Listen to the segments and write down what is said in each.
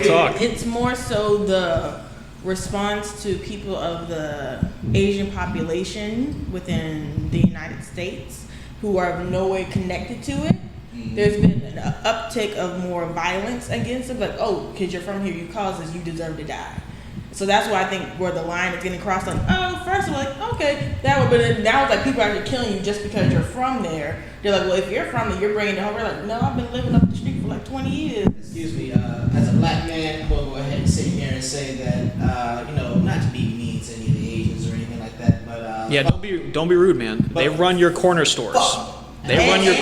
talk. It's more so the response to people of the Asian population within the United States who are in no way connected to it. There's been an uptick of more violence against it, like, oh, because you're from here, you caused this, you deserve to die. So that's why I think where the line is getting crossed, like, oh, first of all, like, okay, that would, but then now it's like people are actually killing you just because you're from there. They're like, well, if you're from there, you're bringing it home. We're like, no, I've been living up the street for like 20 years. Excuse me, as a black man, I'm gonna go ahead and sit here and say that, not to be mean to any of the Asians or anything like that, but Yeah, don't be rude, man. They run your corner stores. They run your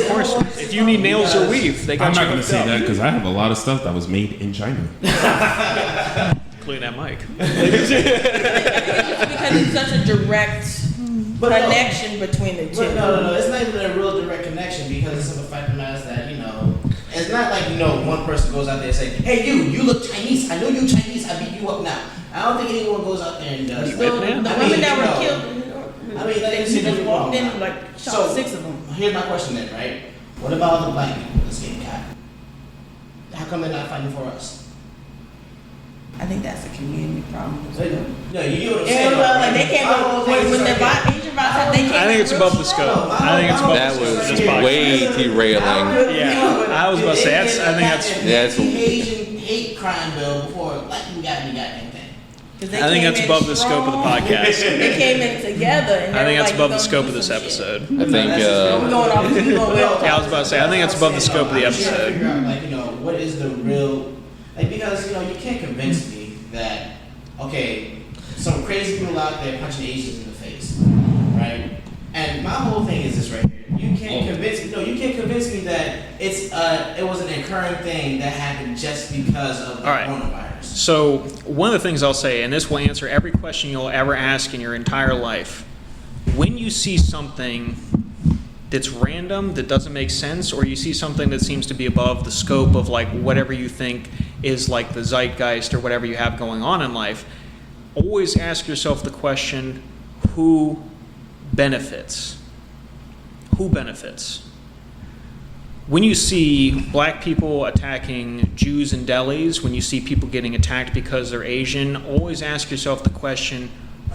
corner stores. If you need nails or weave, they got I'm you. not going to say that because I have a lot of stuff that was made in China. Including that mic. Because it's such a direct connection between the two. But no, it's not even a real direct connection because it's the fact of the matter is that, it's not like, one person goes out there and say, hey, you look Chinese. I know you Chinese. I beat you up now. I don't think anyone goes out there and does that. The women that were killed, they just walked in, shot 6 of them. Here's my question then, right? What about all the black people that's getting caught? How come they're not fighting for us? I think that's a community problem. No, you get what I'm saying. Like they can't go when the Asian violence, they can't. I think it's above the scope. I think it's above That the scope. was way derailing. Yeah, I was about to say that's. I think that's. The Asian hate crime bill before black people got anything. I think that's above the scope of the podcast. They came in together. And I think that's like, above the scope of this episode. I think. Yeah, I was about to say. I think that's above the scope of the episode. Figure out, what is the real? Because you can't convince me that some crazy people out there punching Asians in the face, right? And my whole thing is this right here. You can't convince me that it was an occurring thing that happened just because of the coronavirus. So one of the things I'll say, and this will answer every question you'll ever ask in your entire life, when you see something that's random, that doesn't make sense, or you see something that seems to be above the scope of like whatever you think is like the zeitgeist or whatever you have going on in life, always ask yourself the question, who benefits? Who benefits? When you see black people attacking Jews in delis, when you see people getting attacked because they're Asian, always ask yourself the question,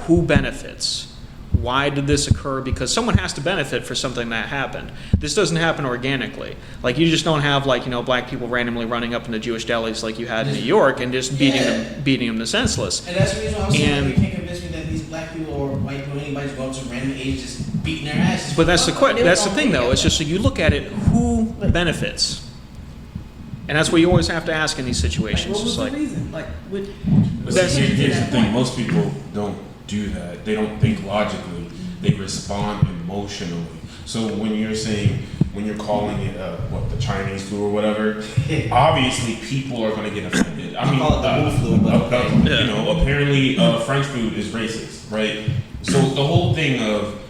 who benefits? Why did this occur? Because someone has to benefit for something that happened. This doesn't happen organically. Like, you just don't have black people randomly running up into Jewish delis like you had in New York and just beating them to senseless. And that's the reason why I'm saying you can't convince me that these black people or white people, anybody's going to random age just beating their asses. But that's the thing, though. It's just so you look at it, who benefits? And that's what you always have to ask in these situations. What was the reason? Here's the thing. Most people don't do that. They don't think logically. They respond emotionally. So when you're calling it the Chinese flu or whatever, obviously people are going to get offended. I mean, call it the flu, but apparently French food is racist, right? So the whole thing of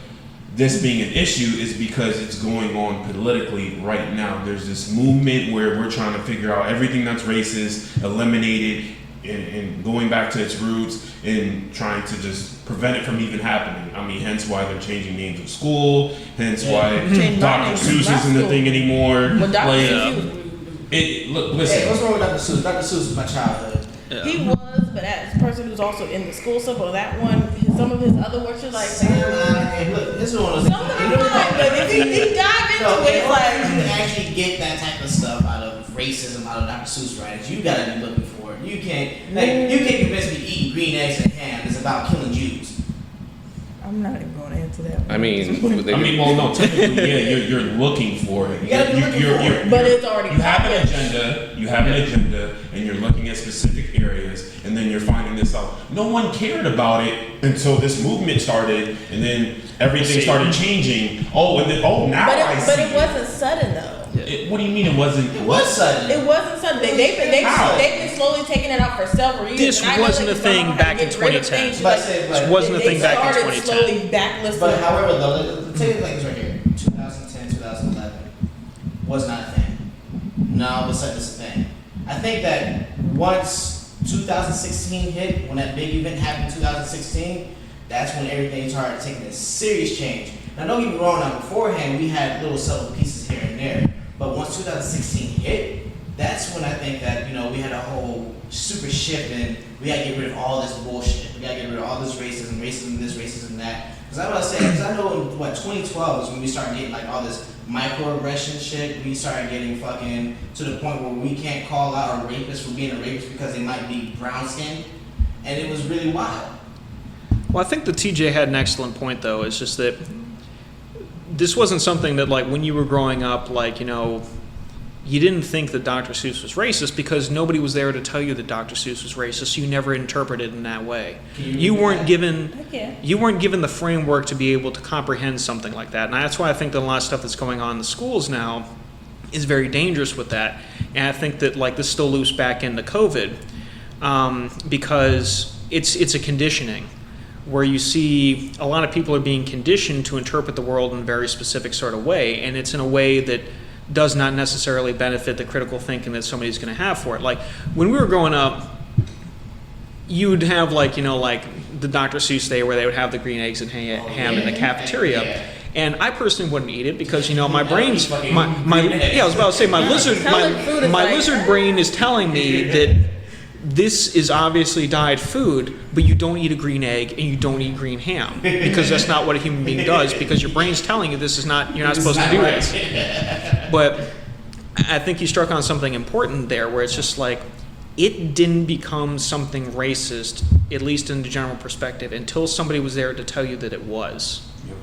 this being an issue is because it's going on politically right now. There's this movement where we're trying to figure out everything that's racist, eliminate it, and going back to its roots and trying to just prevent it from even happening. I mean, hence why they're changing names of school, hence why Dr. Seuss isn't a thing anymore. Listen. Hey, what's wrong with Dr. Seuss? Dr. Seuss is my childhood. Yeah. He was, but as a person who's also in the school stuff, or that one, some of his other works are like, look, this is one of those some of them are fine, but if you dive into it, it's like, you can actually get that type of stuff out of racism, out of Dr. Seuss writers. You gotta be looking for it. You can't convince me eating green eggs and ham is about killing Jews. I'm not even going to answer that one. I mean, technically, yeah, you're looking for it. But it's already you have an agenda. You have an agenda, and you're looking at specific areas, and then you're finding this out. No one cared about it until this movement started, and then everything started changing. Now I see. But it wasn't sudden though. What do you mean it wasn't? It was sudden. It wasn't sudden. They've been slowly taking it out for several years. This wasn't a thing back in 2010. This wasn't a thing back in 2010. Slowly backlisting. But however, though, the thing is right here, 2010, 2011 was not a thing. Now all of a sudden it's a thing. I think that once 2016 hit, when that big event happened in 2016, that's when everything started taking a serious change. Now don't get me wrong, beforehand we had little subtle pieces here and there. But once 2016 hit, that's when I think that, we had a whole super shift and we gotta get rid of all this bullshit. We gotta get rid of all this racism this, racism that. Because I know in 2012 is when we started getting like all this microaggression shit. We started getting fucking to the point where we can't call out a rapist for being a rapist because they might be brown skinned. And it was really wild. Well, I think that TJ had an excellent point, though. It's just that this wasn't something that, like, when you were growing up, like, you didn't think that Dr. Seuss was racist because nobody was there to tell you that Dr. Seuss was racist. You never interpreted in that way. You weren't given the framework to be able to comprehend something like that. And that's why I think that a lot of stuff that's going on in the schools now is very dangerous with that. And I think that, like, this still loops back into COVID because it's a conditioning where you see a lot of people are being conditioned to interpret the world in a very specific sort of way, and it's in a way that does not necessarily benefit the critical thinking that somebody's going to have for it. Like, when we were growing up, you'd have, like, the Dr. Seuss Day where they would have the green eggs and ham in the cafeteria. Yeah. And I personally wouldn't eat it because, my brain's, I was about to say, my lizard brain is telling me that this is obviously dyed food, but you don't eat a green egg and you don't eat green ham because that's not what a human being does, because your brain's telling you this is not, you're not supposed to do this. But I think you struck on something important there where it's just like, it didn't become something racist, at least in the general perspective, until somebody was there to tell you that it was. Yep.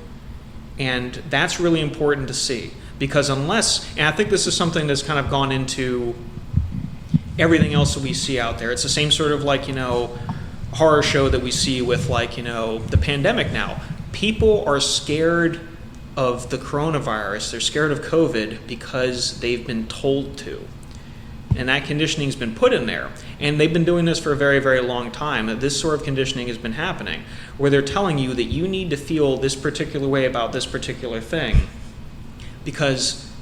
And that's really important to see, because and I think this is something that's kind of gone into everything else that we see out there. It's the same sort of horror show that we see with the pandemic now. People are scared of the coronavirus. They're scared of COVID because they've been told to. And that conditioning's been put in there. And they've been doing this for a very, very long time. This sort of conditioning has been happening where they're telling you that you need to feel this particular way about this particular thing because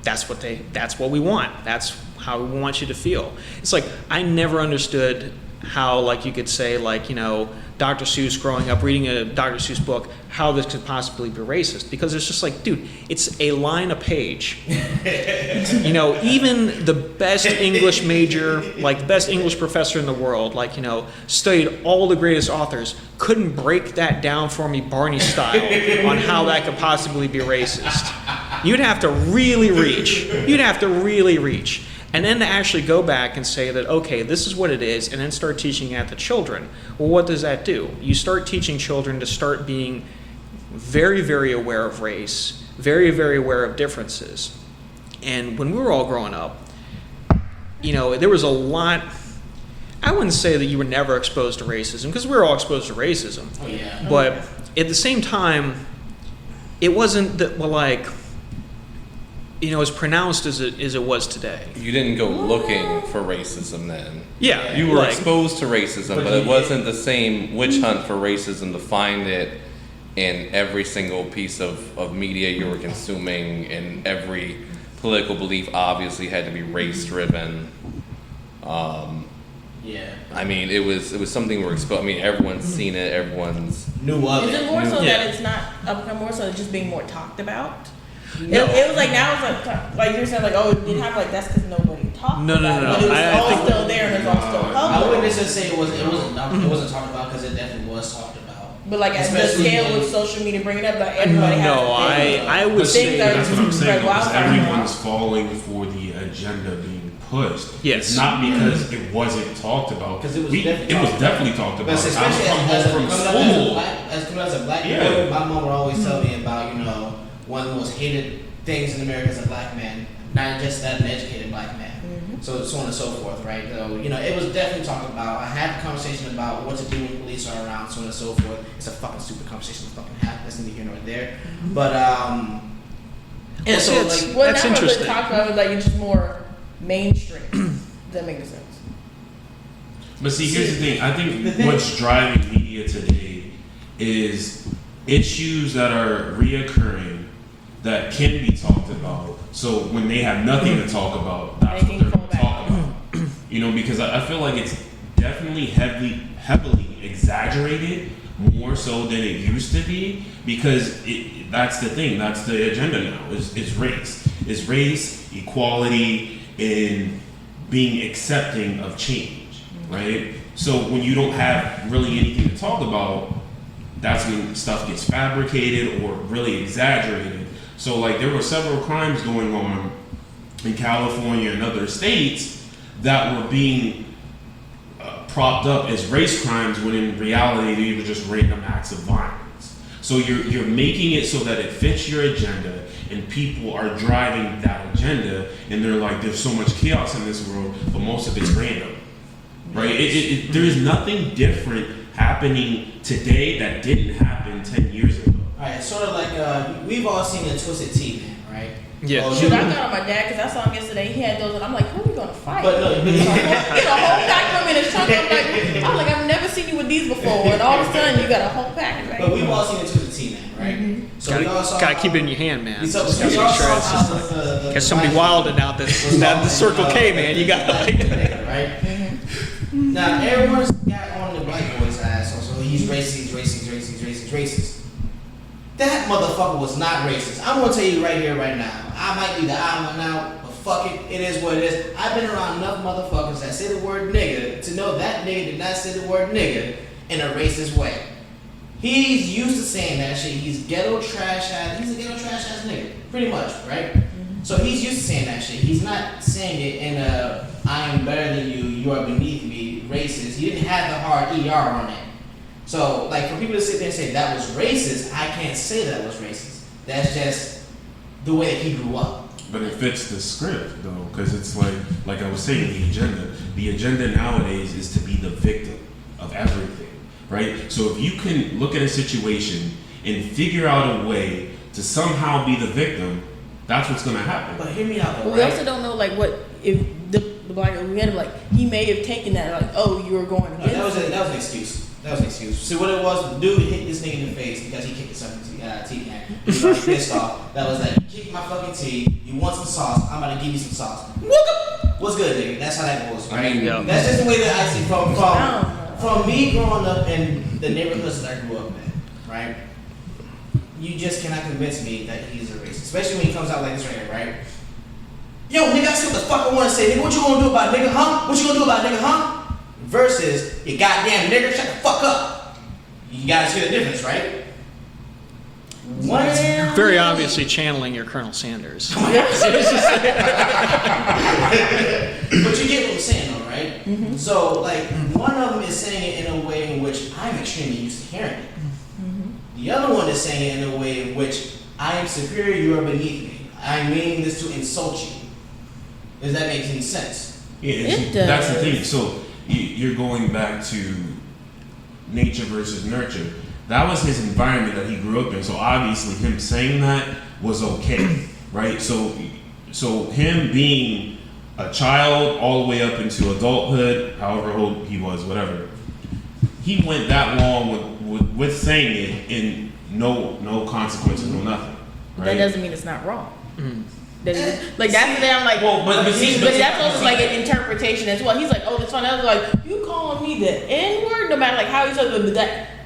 that's what we want. That's how we want you to feel. It's like, I never understood how, you could say, Dr. Seuss growing up, reading a Dr. Seuss book, how this could possibly be racist. Because it's just like, dude, it's a line a page. Even the best English major, the best English professor in the world, studied all the greatest authors, couldn't break that down for me Barney style on how that could possibly be racist. You'd have to really reach. And then to actually go back and say that, okay, this is what it is, and then start teaching at the children. Well, what does that do? You start teaching children to start being very, very aware of race, very, very aware of differences. And when we were all growing up, there was a lot. I wouldn't say that you were never exposed to racism, because we were all exposed to racism. Oh, yeah. But at the same time, it wasn't that, as pronounced as it was today. You didn't go looking for racism then. Yeah. You were exposed to racism, but it wasn't the same witch hunt for racism to find it in every single piece of media you were consuming, and every political belief obviously had to be race driven. Yeah. I mean, it was something we're exposed. I mean, everyone's seen it. Everyone's knew of it. Is it more so that it's not more so just being more talked about? No. It was now it's like you're saying it have that's because nobody talked. No. But it was all still there and it's all still public. I wouldn't just say it wasn't talked about, because it definitely was talked about. But as the scale with social media bringing up, everybody has. No, I would say that's what I'm saying. Because everyone's falling for the agenda being pushed. Yes. It's not because it wasn't talked about. Because it was definitely talked about. But especially coming as a black boy, my mom would always tell me about one of the most hated things in America as a black man, not just that an educated black man. Mm-hmm. So on and so forth, right? So, it was definitely talked about. I had a conversation about what to do when police are around, so on and so forth. It's a fucking stupid conversation to fucking have. That's neither here nor there. Mm-hmm. But that's now interesting. Talk about it it's just more mainstream. Does that make sense? But see, here's the thing. I think what's driving media today is issues that are reoccurring that can be talked about. So when they have nothing to talk about, that's what they're going to talk about. Because I feel like it's definitely heavily exaggerated, more so than it used to be, because that's the thing. That's the agenda now. Is race. It's race, equality, and being accepting of change, right? So when you don't have really anything to talk about, that's when stuff gets fabricated or really exaggerated. So like there were several crimes going on in California and other states that were being propped up as race crimes when in reality they were just random acts of violence. So you're making it so that it fits your agenda and people are driving that agenda and they're like, there's so much chaos in this world, but most of it's random, right? There's nothing different happening today that didn't happen 10 years ago. Alright, sort of like, we've all seen the Twisted Tea Man, right? Yeah. Well, Shoot, I got on my dad because I saw him yesterday. He had those, and I'm like, who are we gonna fight? But no, He had a whole pack of them in his trunk. I'm like, I've never seen you with these before. And all of a sudden, you got a whole pack. Right? but we've all seen the Twisted Tea Man, right? So we all saw Gotta how- keep it in your hand, man. we saw- Just we gotta all make sure saw it's how just the There's somebody black- wilding out the Circle K, man. You got like. right? Now everyone's got on the white boy's ass. So he's racist. That motherfucker was not racist. I'm gonna tell you right here, right now. I might be the odd one out, but fuck it, it is what it is. I've been around enough motherfuckers that say the word nigga to know that nigga did not say the word nigga in a racist way. He's used to saying that shit. He's a ghetto trash ass nigga, pretty much, right? So he's used to saying that shit. He's not saying it in a I am better than you, you are beneath me, racist. He didn't have the hard ER on it. So, like, for people to sit there and say that was racist, I can't say that was racist. That's just the way that he grew up. But it fits the script though, because it's like I was saying, the agenda. The agenda nowadays is to be the victim of everything, right? So if you can look at a situation and figure out a way to somehow be the victim, that's what's gonna happen. But hear me out though, But we right? also don't know, like, what if the black we had like he may have taken that like, oh, you were going No, against that was it. an excuse. That was an excuse. See what it was? The dude hit this nigga in the face because he kicked his fucking teeth in. He was pissed off. That was like, you kicked my fucking teeth. You want some sauce? I'm about to give you some sauce. What's good, nigga? That's how that goes, right? I mean, Yeah. That's just the way that I see I don't know. from me growing up in the neighborhoods that I grew up in, right? You just cannot convince me that he's a racist, especially when he comes out like this right here, right? Yo, nigga, I said what the fuck I want to say. Nigga, what you gonna do about it, nigga, huh? What you gonna do about it, nigga, huh? Versus, you goddamn nigga, shut the fuck up. You guys see the difference, right? Once, Very obviously channeling your Colonel Sanders. but you get what I'm saying, though, right? So, like, one of them is saying it in a way in which I'm extremely used to hearing it. The other one is saying it in a way in which I am superior, you are beneath me. I'm meaning this to insult you. Does that make any sense? Yeah, It that's the does. thing. So you're going back to nature versus nurture. That was his environment that he grew up in. So obviously, him saying that was okay, right? So him being a child all the way up into adulthood, however old he was, whatever, he went that long with saying it and no consequences, no nothing, right? That doesn't mean it's not wrong. Like that's the thing I'm like. Well, but see, but that's also like an interpretation as well. He's like, oh, this one. I was like, you calling me the N word, no matter like how you say it, but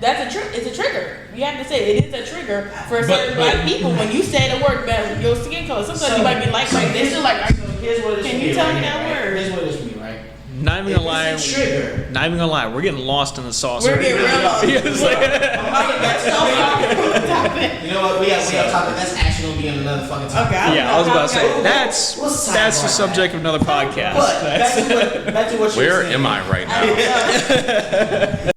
that's a it's a trigger. You have to say it is a trigger for certain black people when you say the word about your skin color. Sometimes you might be like, they're still like, So here's what it is Can for you me tell right me here, that right? word? Here's what it is for me, right? Not even gonna lie. If it's a trigger. Not even gonna lie. We're getting lost in the sauce. we're getting real lost. Yeah, it's like- That's so far from the topic. You know what? We got topic. That's actually gonna be in another fucking topic. Okay. yeah, I was about to say We'll that's sidebar the that. subject of another podcast. But back to what you were Where saying. am I right now?